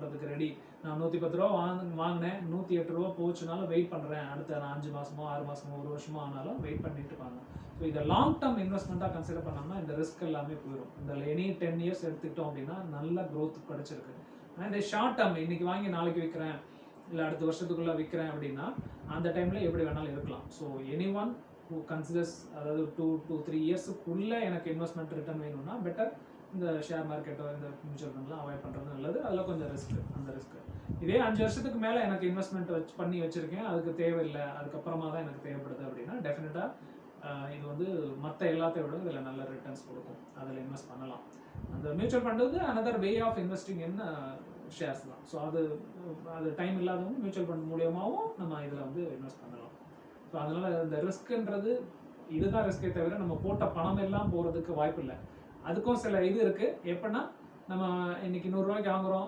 பண்ணுறதுக்கு ரெடி. நான் ரூ. 110 வாங்கினேன், ரூ. 108 போச்சுனாலும் வெயிட் பண்ணுறேன், அடுத்த நான் 5 மாதமோ 6 மாதமோ 1 வருஷமோ ஆனாலும் வெயிட் பண்ணிட்டு இருப்பாங்க. ஸோ இதை லாங் டேர்ம் இன்வெஸ்ட்மெண்ட்டாக கன்சிடர் பண்ணோம்னா இந்த ரிஸ்க் எல்லாமே போயிடும். இந்த எனி 10 இயர்ஸ் எடுத்துக்கிட்டோம் அப்படின்னா நல்ல க்ரோத் கிடைச்சிருக்கு. அண்ட் ஷார்ட் டேர்ம் இன்னைக்கு வாங்கி நாளைக்கு விற்கிறேன், இல்லை அடுத்த வருஷத்துக்குள்ளே விற்கிறேன் அப்படின்னா அந்த டைமில் எப்படி வேணாலும் இருக்கலாம். So any one who considers, அதாவது 2 to 3 இயர்ஸுக்குள்ளே எனக்கு இன்வெஸ்ட்மெண்ட் ரிட்டர்ன் வேணும்னா பெட்டர் இந்த ஷேர் மார்க்கெட்டோ இந்த மியூச்சுவல் ஃபண்ட்லாம் அவாய்ட் பண்ணுறது நல்லது. அதில் கொஞ்சம் ரிஸ்க், அந்த ரிஸ்க். இதே 5 வருஷத்துக்கு மேலே எனக்கு இன்வெஸ்ட்மெண்ட் பண்ணி வச்சுருக்கேன், அதுக்கு தேவையில்லை, அதுக்கப்புறமா தான் எனக்கு தேவைப்படுது அப்படின்னா டெஃபினட்டாக இது வந்து மற்ற எல்லாத்தையும் விட இதில் நல்ல ரிட்டர்ன்ஸ் கொடுக்கும், அதில் இன்வெஸ்ட் பண்ணலாம். அந்த மியூச்சுவல் ஃபண்ட் வந்து another way of investing in shares தான். ஸோ அது டைம் இல்லாதவங்க மியூச்சுவல் ஃபண்ட் மூலியமாகவும் நம்ம இதில் வந்து இன்வெஸ்ட் பண்ணலாம். ஸோ அதனால் இந்த ரிஸ்க்குன்றது இதுதான் ரிஸ்க்கே தவிர நம்ம போட்ட பணம் எல்லாம் போகிறதுக்கு வாய்ப்பு இல்லை. அதுக்கும் சில இது இருக்குது. எப்படின்னா நம்ம இன்னைக்கு 100 ரூபாய்க்கு வாங்குகிறோம்,